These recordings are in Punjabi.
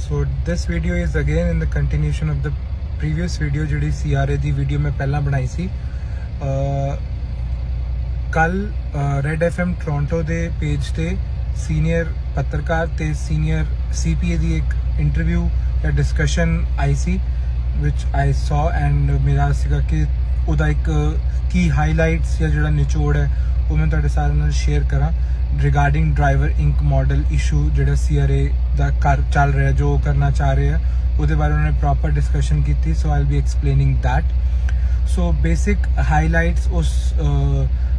So this video is again in the continuation of the previous video ਜਿਹੜੀ CRA ਦੀ ਵੀਡੀਓ ਮੈਂ ਪਹਿਲਾਂ ਬਣਾਈ ਸੀ। ਕੱਲ ਰੈਡ FM ਟੋਰਾਂਟੋ ਦੇ ਪੇਜ ਤੇ ਸੀਨੀਅਰ ਪੱਤਰਕਾਰ ਤੇ ਸੀਨੀਅਰ CPA ਦੀ ਇੱਕ ਇੰਟਰਵਿਊ ਜਾਂ discussion I C which I saw and ਮੇਰਾ ਸੀਗਾ ਕਿ ਉਹਦਾ ਇੱਕ ਕੀ ਹਾਈਲਾਈਟਸ ਜਾਂ ਜਿਹੜਾ ਨਿਚੋੜ ਹੈ ਉਹ ਮੈਂ ਤੁਹਾਡੇ ਸਾਰਿਆਂ ਨਾਲ ਸ਼ੇਅਰ ਕਰਾਂ regarding driver Inc model issue ਜਿਹੜਾ CRA ਦਾ ਚੱਲ ਰਿਹਾ ਜੋ ਕਰਨਾ ਚਾਹ ਰਹੇ ਆ ਉਹਦੇ ਬਾਰੇ ਉਹਨਾਂ ਨੇ ਪ੍ਰੋਪਰ ਡਿਸਕਸ਼ਨ ਕੀਤੀ so I will be explaining that so basic highlights ਉਸ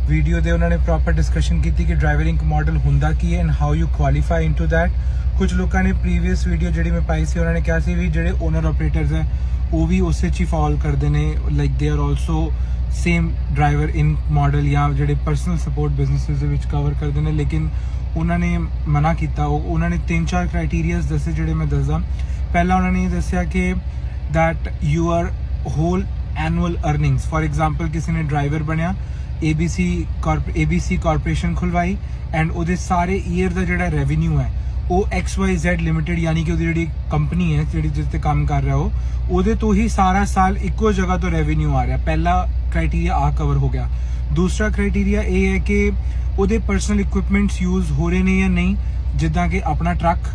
ਵੀਡੀਓ ਦੇ ਉਹਨਾਂ ਨੇ ਪ੍ਰੋਪਰ ਡਿਸਕਸ਼ਨ ਕੀਤੀ ਕਿ ਡਰਾਈਵਰ ਇੰਕ ਮਾਡਲ ਹੁੰਦਾ ਕੀ ਹੈ and how you qualify into that ਕੁਝ ਲੋਕਾਂ ਨੇ ਪ੍ਰੀਵੀਅਸ ਵੀਡੀਓ ਜਿਹੜੀ ਮੈਂ ਪਾਈ ਸੀ ਉਹਨਾਂ ਨੇ ਕਿਹਾ ਸੀ ਵੀ ਜਿਹੜੇ ਓਨਰ ਆਪਰੇਟਰਸ ਹੈ ਉਹ ਵੀ ਉਸੇ 'ਚ ਹੀ ਫਾਲ ਕਰਦੇ ਨੇ like they are also same driver in model ਜਾਂ ਜਿਹੜੇ ਪਰਸਨਲ ਸਪੋਰਟ ਬਿਜ਼ਨੈਸਿਸ ਦੇ ਵਿੱਚ ਕਵਰ ਕਰਦੇ ਨੇ ਲੇਕਿਨ ਉਹਨਾਂ ਨੇ ਮਨਾ ਕੀਤਾ ਉਹਨਾਂ ਨੇ 3-4 ਕ੍ਰਾਈਟੇਰੀਆਜ਼ ਦੱਸੇ ਜਿਹੜੇ ਮੈਂ ਦੱਸਦਾ ਪਹਿਲਾਂ ਉਹਨਾਂ ਨੇ ਇਹ ਦੱਸਿਆ ਕਿ that you are whole annual earnings for example ਕਿਸੇ ਨੇ ਡਰਾਈਵਰ ਬਣਿਆ ABC ਕਾਰਪੋਰੇਸ਼ਨ ਖੁਲਵਾਈ ਐਂਡ ਉਹਦੇ ਸਾਰੇ ਈਅਰ ਦਾ ਜਿਹੜਾ ਰੈਵਨਿਊ ਹੈ ਉਹ XYZ ਲਿਮਿਟਿਡ ਯਾਨੀ ਕਿ ਉਹਦੀ ਜਿਹੜੀ ਕੰਪਨੀ ਹੈ ਜਿਹੜੀ ਜਿਸ ਤੇ ਕੰਮ ਕਰ ਰਿਹਾ ਉਹਦੇ ਤੋਂ ਹੀ ਸਾਰਾ ਸਾਲ ਇੱਕੋ ਜਗ੍ਹਾ ਤੋਂ ਰੈਵਨਿਊ ਆ ਰਿਹਾ ਪਹਿਲਾ ਕ੍ਰਾਈਟੇਰੀਆ ਆ ਕਵਰ ਹੋ ਗਿਆ ਦੂਸਰਾ ਕ੍ਰਾਈਟੇਰੀਆ ਇਹ ਹੈ ਕਿ ਉਹਦੇ ਪਰਸਨਲ ਇਕਵਿਪਮੈਂਟਸ ਯੂਜ਼ ਹੋ ਰਹੇ ਨੇ ਜਾਂ ਨਹੀਂ ਜਿੱਦਾਂ ਕਿ ਆਪਣਾ ਟਰੱਕ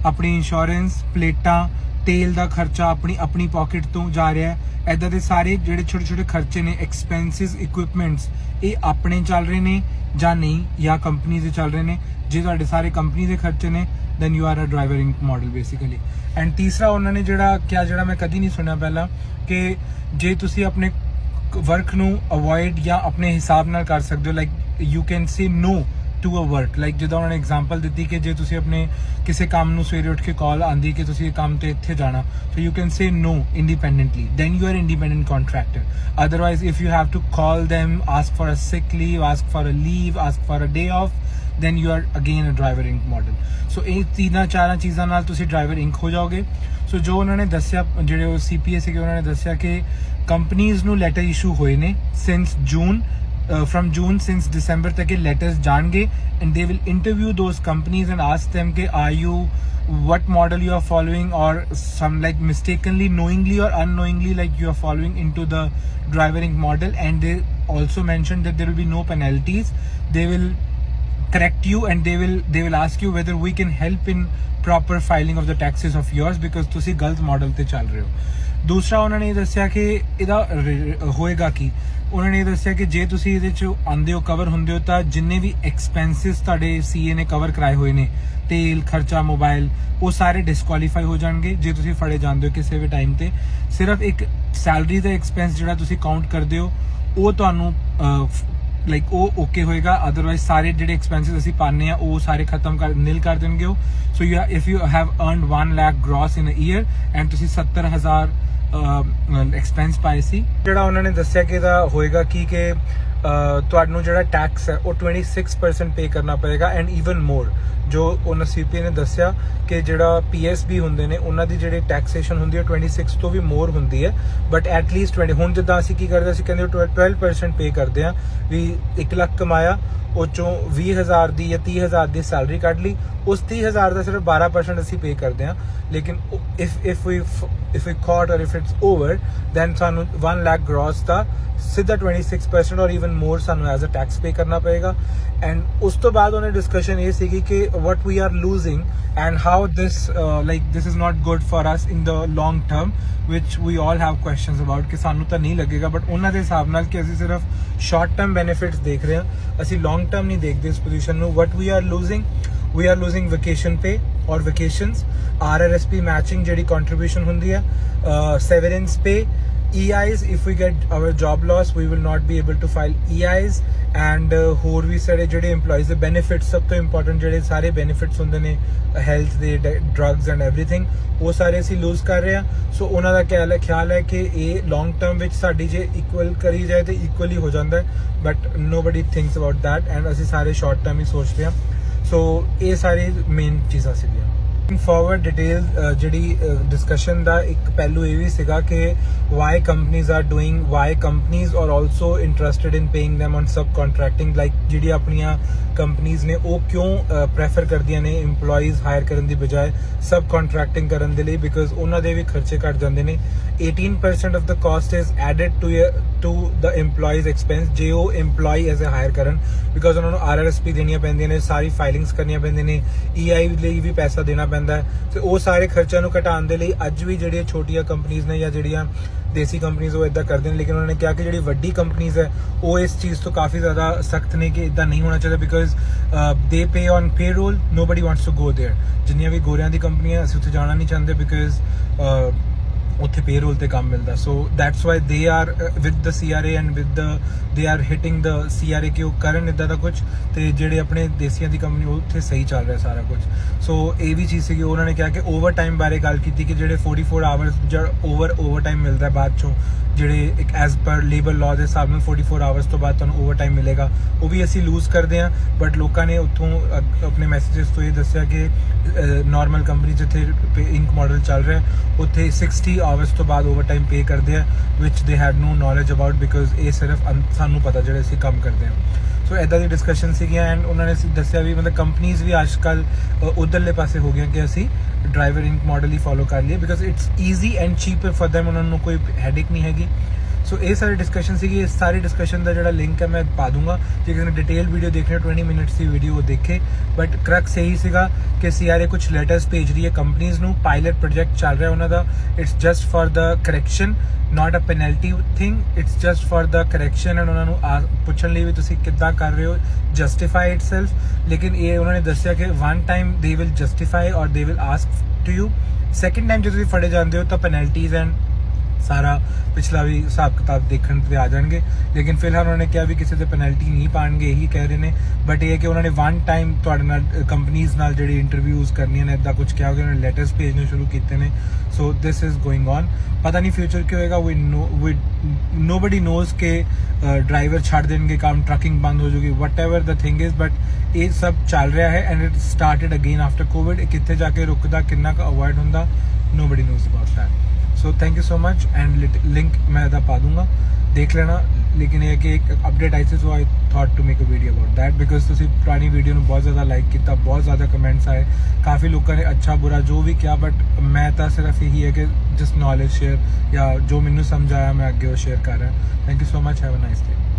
ਆਪਣੀ ਇੰਸ਼ੋਰੈਂਸ ਪਲੇਟਾਂ ਤੇਲ ਦਾ ਖਰਚਾ ਆਪਣੀ ਪਾਕਟ ਤੋਂ ਜਾ ਰਿਹਾ ਹੈ ਇੱਦਾਂ ਦੇ ਸਾਰੇ ਜਿਹੜੇ ਛੋਟੇ ਛੋਟੇ ਖਰਚੇ ਨੇ ਐਕਸਪੈਂਸਿਸ ਇਕਵਿਪਮੈਂਟਸ ਇਹ ਆਪਣੇ ਚੱਲ ਰਹੇ ਨੇ ਜਾਂ ਨਹੀਂ ਜਾਂ ਕੰਪਨੀ ਦੇ ਚੱਲ ਰਹੇ ਨੇ ਜੇ ਤੁਹਾਡੇ ਸਾਰੇ ਕੰਪਨੀ ਦੇ ਖਰਚੇ ਨੇ then you are a driver inc model basically and ਤੀਸਰਾ ਉਹਨਾਂ ਨੇ ਜਿਹੜਾ ਮੈਂ ਕਦੀ ਨਹੀਂ ਸੁਣਿਆ ਪਹਿਲਾਂ ਕਿ ਜੇ ਤੁਸੀਂ ਆਪਣੇ ਵਰਕ ਨੂੰ ਅਵੋਇਡ ਜਾਂ ਆਪਣੇ ਹਿਸਾਬ ਨਾਲ ਕਰ ਸਕਦੇ ਹੋ like you can say no to a work like ਜਿੱਦਾਂ ਉਹਨਾਂ ਨੇ ਐਗਜ਼ਾਮਪਲ ਦਿੱਤੀ ਕਿ ਜੇ ਤੁਸੀਂ ਆਪਣੇ ਕਿਸੇ ਕੰਮ ਨੂੰ ਸਵੇਰੇ ਉੱਠ ਕੇ ਕਾਲ ਆਂਦੀ ਕਿ ਤੁਸੀਂ ਇਹ ਕੰਮ ਤੇ ਇੱਥੇ ਜਾਣਾ so you can say no independently then you are independent contractor otherwise if you have to call them ask for a sick leave ask for a leave ask for a day off then you are again a driver inc model so ਇਹ ਤਿੰਨਾਂ ਚਾਰਾਂ ਚੀਜ਼ਾਂ ਨਾਲ ਤੁਸੀਂ ਡਰਾਈਵਰ ਇੰਕ ਹੋ ਜਾਓਗੇ ਸੋ ਜੋ ਉਹਨਾਂ ਨੇ ਦੱਸਿਆ ਜਿਹੜੇ ਉਹ CPA ਸੀਗੇ ਉਹਨਾਂ ਨੇ ਦੱਸਿਆ ਕਿ ਕੰਪਨੀਜ਼ ਨੂੰ ਲੈਟਰ ਇਸ਼ੂ ਹੋਏ ਨੇ since June from June since December तक के letters जाएंगे and they will interview those companies and ask them कि are you what model you are following or some like mistakenly knowingly or unknowingly like you are following into the driver inc model and they also mentioned that there will be no penalties they will correct you and they will ask you whether we can help in proper filing of the taxes of yours because ਤੁਸੀਂ ਗਲਤ ਮਾਡਲ ਤੇ ਚੱਲ ਰਹੇ ਹੋ ਦੂਸਰਾ ਉਹਨਾਂ ਨੇ ਇਹ ਦੱਸਿਆ ਕਿ ਇਹਦਾ ਹੋਏਗਾ ਕੀ ਉਹਨਾਂ ਨੇ ਇਹ ਦੱਸਿਆ ਕਿ ਜੇ ਤੁਸੀਂ ਇਹਦੇ 'ਚ ਆਉਂਦੇ ਹੋ ਕਵਰ ਹੁੰਦੇ ਹੋ ਤਾਂ ਜਿੰਨੇ ਵੀ ਐਕਸਪੈਂਸਿਸ ਤੁਹਾਡੇ CA ਨੇ ਕਵਰ ਕਰਾਏ ਹੋਏ ਨੇ ਤੇਲ ਖਰਚਾ ਮੋਬਾਈਲ ਉਹ ਸਾਰੇ ਡਿਸਕੁਆਲੀਫਾਈ ਹੋ ਜਾਣਗੇ ਜੇ ਤੁਸੀਂ ਫੜੇ ਜਾਂਦੇ ਹੋ ਕਿਸੇ ਵੀ ਟਾਈਮ ਤੇ ਸਿਰਫ ਇੱਕ ਸੈਲਰੀ ਦਾ ਐਕਸਪੈਂਸ ਜਿਹੜਾ ਤੁਸੀਂ ਕਾਊਂਟ ਕਰਦੇ ਹੋ ਉਹ ਤੁਹਾਨੂੰ ਲਾਈਕ ਉਹ ਓਕੇ ਹੋਏਗਾ ਅਦਰਵਾਈਜ਼ ਸਾਰੇ ਜਿਹੜੇ ਐਕਸਪੈਂਸਿਸ ਅਸੀਂ ਪਾਉਂਦੇ ਆ ਉਹ ਸਾਰੇ ਖਤਮ ਨਿਲ ਕਰ ਦੇਣਗੇ ਉਹ so you if you have earned 1 lakh gross in a year and ਤੁਸੀਂ 70,000 ਐਕਸਪੈਂਸ ਪਾਏ ਸੀ ਜਿਹੜਾ ਉਹਨਾਂ ਨੇ ਦੱਸਿਆ ਕਿ ਇਹਦਾ ਹੋਏਗਾ ਕਿ ਤੁਹਾਨੂੰ ਜਿਹੜਾ ਟੈਕਸ ਹੈ ਉਹ 26% ਪੇ ਕਰਨਾ ਪਏਗਾ ਐਂਡ ਈਵਨ ਮੋਰ ਜੋ ਉਹਨਾਂ CPA ਨੇ ਦੱਸਿਆ ਕਿ ਜਿਹੜਾ PSB ਹੁੰਦੇ ਨੇ ਉਹਨਾਂ ਦੀ ਜਿਹੜੀ ਟੈਕਸੇਸ਼ਨ ਹੁੰਦੀ ਹੈ 26 ਤੋਂ ਵੀ ਮੋਰ ਹੁੰਦੀ ਹੈ ਬਟ ਐਟਲੀਸਟ 20 ਹੁਣ ਜਿੱਦਾਂ ਅਸੀਂ ਕੀ ਕਰਦੇ ਅਸੀਂ ਕਹਿੰਦੇ 12% ਪੇ ਕਰਦੇ ਆ ਵੀ 1 ਲੱਖ ਕਮਾਇਆ ਉਹ ਚੋਂ 20,000 ਦੀ ਜਾਂ 30,000 ਦੀ ਸੈਲਰੀ ਕੱਢ ਲਈ ਉਸ 30,000 ਦਾ ਸਿਰਫ 12% ਅਸੀਂ ਪੇ ਕਰਦੇ ਆ ਲੇਕਿਨ if we caught or if it's over then ਸਾਨੂੰ 1 ਲੱਖ ਗ੍ਰੋਸ ਦਾ ਸਿੱਧਾ 26% ਔਰ ਈਵਨ ਮੋਰ ਸਾਨੂੰ ਐਜ਼ ਅ ਟੈਕਸ ਪੇ ਕਰਨਾ ਪਏਗਾ ਐਂਡ ਉਸ ਤੋਂ ਬਾਅਦ ਉਹਨੇ ਡਿਸਕਸ਼ਨ ਇਹ ਸੀਗੀ ਕਿ what we are losing and how this this is not good for us in the long term which we all have questions about ਕਿ ਸਾਨੂੰ ਤਾਂ ਨਹੀਂ ਲੱਗੇਗਾ ਬਟ ਉਹਨਾਂ ਦੇ ਹਿਸਾਬ ਨਾਲ ਕਿ ਅਸੀਂ ਸਿਰਫ short term benefits ਦੇਖ ਰਹੇ ਹਾਂ ਅਸੀਂ long term ਨਹੀਂ ਦੇਖਦੇ ਇਸ ਪੋਜੀਸ਼ਨ ਨੂੰ what we are losing vacation pay or vacations RRSP matching ਜਿਹੜੀ contribution ਹੁੰਦੀ ਹੈ severance pay EIs if we get our job loss we will not be able to file EIs and ਹੋਰ ਵੀ ਸਾਰੇ ਜਿਹੜੇ EMPLOYEES ਦੇ benefits ਸਭ ਤੋਂ important ਜਿਹੜੇ ਸਾਰੇ benefits ਹੁੰਦੇ ਨੇ health ਦੇ drugs and everything ਉਹ ਸਾਰੇ ਅਸੀਂ lose ਕਰ ਰਹੇ ਹਾਂ ਸੋ ਉਹਨਾਂ ਦਾ ਖਿਆਲ ਹੈ ਕਿ ਇਹ long term ਵਿੱਚ ਸਾਡੀ ਜੇ equal ਕਰੀ ਜਾਏ ਤੇ equal ਹੀ ਹੋ ਜਾਂਦਾ ਹੈ but nobody thinks about that and ਅਸੀਂ ਸਾਰੇ short term ਹੀ ਸੋਚਦੇ ਹਾਂ ਸੋ ਇਹ ਸਾਰੀ ਮੇਨ ਚੀਜ਼ਾਂ ਸੀਗੀਆਂ ਫॉरवर्ड डिटेल ਜਿਹੜੀ डिस्कशन ਦਾ ਇੱਕ ਪਹਿਲੂ ਇਹ ਵੀ ਸੀਗਾ ਕਿ why companies are doing, why companies are also interested in paying them on subcontracting, like ਜਿਹੜੀ ਆਪਣੀਆਂ ਕੰਪਨੀਆਂ ਨੇ ਉਹ ਕਿਉਂ ਪ੍ਰੈਫਰ ਕਰਦੀਆਂ ਨੇ EMPLOYEES ਹਾਇਰ ਕਰਨ ਦੀ ਬਜਾਏ ਸਬ ਕੰਟਰੈਕਟਿੰਗ ਕਰਨ ਦੇ ਲਈ, ਬਿਕਾਜ਼ ਉਹਨਾਂ ਦੇ ਵੀ ਖਰਚੇ ਘਟ ਜਾਂਦੇ ਨੇ। 18% of the cost is added to the employees expense ਜੇ ਉਹ EMPLOYEE ਐਜ਼ ਅ ਹਾਇਰ ਕਰਨ, ਬਿਕਾਜ਼ ਉਹਨਾਂ ਨੂੰ RRSP ਦੇਣੀਆਂ ਪੈਂਦੀਆਂ ਨੇ, ਸਾਰੀ ਫਾਈਲਿੰਗਸ ਕਰਨੀਆਂ ਪੈਂਦੀਆਂ ਨੇ, EI ਲਈ ਵੀ ਪੈਸਾ ਦੇਣਾ ਪੈਂਦਾ ਹੈ। ਤੇ ਉਹ ਸਾਰੇ ਖਰਚਿਆਂ ਨੂੰ ਘਟਾਉਣ ਦੇ ਲਈ ਅੱਜ ਵੀ ਜਿਹੜੀਆਂ ਛੋਟੀਆਂ ਕੰਪਨੀਆਂ ਨੇ ਜਾਂ ਜਿਹੜੀਆਂ ਦੇਸੀ ਕੰਪਨੀਆਂ ਉਹ ਇਦਾਂ ਕਰਦੇ ਨੇ, ਲੇਕਿਨ ਉਹਨਾਂ ਨੇ ਕਿਹਾ ਕਿ ਜਿਹੜੀ ਵੱਡੀ ਕੰਪਨੀਆਂ ਹੈ ਉਹ ਇਸ ਚੀਜ਼ ਤੋਂ ਕਾਫੀ ਜ਼ਿਆਦਾ ਸਖਤ ਨੇ ਕਿ ਇਦਾਂ ਨਹੀਂ ਹੋਣਾ ਚਾਹੀਦਾ, because they pay on payroll, nobody wants to go there. ਜਿੰਨੀਆਂ ਵੀ ਗੋਰਿਆਂ ਦੀ ਕੰਪਨੀਆਂ ਅਸੀਂ ਉੱਥੇ ਜਾਣਾ ਨਹੀਂ ਚਾਹੁੰਦੇ, ਬਿਕਾਜ਼ ਉੱਥੇ ਪੇਰੋਲ ਤੇ ਕੰਮ ਮਿਲਦਾ। So that's why they are with the CRA and with the they are ਹਿਟਿੰਗ the CRA ਕਿ ਉਹ ਕਰਨ ਇੱਦਾਂ ਦਾ ਕੁਝ, ਤੇ ਜਿਹੜੇ ਆਪਣੇ ਦੇਸੀਆਂ ਦੀ ਕੰਪਨੀ ਉਹ ਉੱਥੇ ਸਹੀ ਚੱਲ ਰਿਹਾ ਸਾਰਾ ਕੁਝ। ਸੋ ਇਹ ਵੀ ਚੀਜ਼ ਸੀਗੀ। ਉਹਨਾਂ ਨੇ ਕਿਹਾ ਕਿ ਓਵਰ ਟਾਈਮ ਬਾਰੇ ਗੱਲ ਕੀਤੀ ਕਿ ਜਿਹੜੇ 44 ਆਵਰਸ ਜਿਹੜਾ ਓਵਰ ਟਾਈਮ ਮਿਲਦਾ ਬਾਅਦ ਚੋਂ, ਜਿਹੜੇ ਇੱਕ ਐਜ਼ ਪਰ ਲੇਬਰ ਲਾਅ ਦੇ ਹਿਸਾਬ ਨਾਲ 44 ਆਵਰਸ ਤੋਂ ਬਾਅਦ ਤੁਹਾਨੂੰ ਓਵਰ ਟਾਈਮ ਮਿਲੇਗਾ, ਉਹ ਵੀ ਅਸੀਂ ਲੂਜ਼ ਕਰਦੇ ਹਾਂ। ਬਟ ਲੋਕਾਂ ਨੇ ਉੱਥੋਂ ਆਪਣੇ ਮੈਸੇजेस ਤੋਂ ਇਹ ਦੱਸਿਆ ਕਿ ਨਾਰਮਲ ਕੰਪਨੀ ਜਿੱਥੇ ਇੰਕ ਮਾਡਲ ਚੱਲ ਰਿਹਾ ਉੱਥੇ 60 ਆਵਰਸ ਤੋਂ ਬਾਅਦ ਓਵਰ ਟਾਈਮ ਪੇ ਕਰਦੇ ਆ, ਵਿਚ they had no knowledge about, because ਇਹ ਸਿਰਫ ਸਾਨੂੰ ਪਤਾ ਜਿਹੜੇ ਅਸੀਂ ਕੰਮ ਕਰਦੇ ਹਾਂ। ਸੋ ਇੱਦਾਂ ਦੀ ਡਿਸਕਸ਼ਨ ਸੀਗੀਆਂ ਐਂਡ ਉਹਨਾਂ ਨੇ ਦੱਸਿਆ ਵੀ ਮਤਲਬ ਕੰਪਨੀਆਂ ਵੀ ਅੱਜ ਕੱਲ੍ਹ ਉੱਧਰਲੇ ਪਾਸੇ ਹੋ ਗਈਆਂ ਕਿ ਅਸੀਂ ਡਰਾਈਵਰ ਇੰਕ ਮਾਡਲ ਹੀ ਫੋਲੋ ਕਰ ਲਈਏ, because it's easy and cheaper for them, ਉਹਨਾਂ ਨੂੰ ਕੋਈ ਹੈਡੇਕ ਨਹੀਂ ਹੈਗੀ। ਸੋ ਇਹ ਸਾਰੀ ਡਿਸਕਸ਼ਨ ਸੀਗੀ। ਇਸ ਸਾਰੀ ਡਿਸਕਸ਼ਨ ਦਾ ਜਿਹੜਾ ਲਿੰਕ ਹੈ ਮੈਂ ਪਾ ਦੂੰਗਾ, ਜੇ ਕਿਸੇ ਨੇ ਡਿਟੇਲ ਵੀਡੀਓ ਦੇਖਣੀ 20 ਮਿੰਟਸ ਦੀ ਵੀਡੀਓ ਉਹ ਦੇਖੇ। ਬਟ ਕਰਕਸ ਇਹੀ ਸੀਗਾ ਕਿ CRA ਕੁਝ ਲੈਟਰਸ ਭੇਜ ਰਹੀ ਹੈ ਕੰਪਨੀਆਂ ਨੂੰ, ਪਾਇਲਟ ਪ੍ਰੋਜੈਕਟ ਚੱਲ ਰਿਹਾ ਉਹਨਾਂ ਦਾ, it's just for the correction, not a penalty thing, it's just for the correction, and ਉਹਨਾਂ ਨੂੰ ਪੁੱਛਣ ਲਈ ਵੀ ਤੁਸੀਂ ਕਿੱਦਾਂ ਕਰ ਰਹੇ ਹੋ, justify itself। ਲੇਕਿਨ ਇਹ ਉਹਨਾਂ ਨੇ ਦੱਸਿਆ ਕਿ one time they will justify or they will ask to you, second time ਜਦੋਂ ਤੁਸੀਂ ਫੜੇ ਜਾਂਦੇ ਹੋ ਤਾਂ penalties and ਸਾਰਾ ਪਿਛਲਾ ਵੀ ਹਿਸਾਬ ਕਿਤਾਬ ਦੇਖਣ ਤੇ ਆ ਜਾਣਗੇ। ਲੇਕਿਨ ਫਿਲਹਾਲ ਉਹਨਾਂ ਨੇ ਕਿਹਾ ਵੀ ਕਿਸੇ ਤੇ ਪੈਨਲਟੀ ਨਹੀਂ ਪਾਣਗੇ, ਇਹੀ ਕਹਿ ਰਹੇ ਨੇ। ਬਟ ਇਹ ਕਿ ਉਹਨਾਂ ਨੇ ਵਨ ਟਾਈਮ ਤੁਹਾਡੇ ਨਾਲ ਕੰਪਨੀਆਂ ਨਾਲ ਜਿਹੜੀ ਇੰਟਰਵਿਊਜ਼ ਕਰਨੀਆਂ ਨੇ ਇੱਦਾਂ ਕੁਝ ਕਿਹਾ ਕਿ ਉਹਨਾਂ ਨੇ ਲੈਟਰਸ ਭੇਜਣੇ ਸ਼ੁਰੂ ਕੀਤੇ ਨੇ। ਸੋ ਦਿਸ ਇਜ਼ ਗੋਇੰਗ ਔਨ। ਪਤਾ ਨਹੀਂ ਫਿਊਚਰ ਕੀ ਹੋਏਗਾ, ਨੋਬਡੀ ਨੋਜ਼ ਕਿ ਡਰਾਈਵਰ ਛੱਡ ਦੇਣਗੇ ਕੰਮ, ਟਰਕਿੰਗ ਬੰਦ ਹੋ ਜਾਊਗੀ, whatever the thing is. But ਇਹ ਸਭ ਚੱਲ ਰਿਹਾ ਹੈ and it started again after Covid. ਇਹ ਕਿੱਥੇ ਜਾ ਕੇ ਰੁਕਦਾ, ਕਿੰਨਾ ਕੁ ਅਵੋਇਡ ਹੁੰਦਾ, nobody knows about that. So thank you so much and link मैं इधर पा दूंगा, देख लेना। लेकिन ये कि एक अपडेट आई थी, so I thought to make a video about that, because तुसी पुरानी वीडियो में बहुत ज़्यादा लाइक किया, बहुत ज़्यादा कमेंट्स आए, काफ़ी लोगों ने अच्छा बुरा जो भी किया। बट मैं तो सिर्फ यही है कि जस्ट नॉलेज शेयर या जो मैनू समझ आया मैं अगे वो शेयर कर रहा। Thank you so much, have a nice day.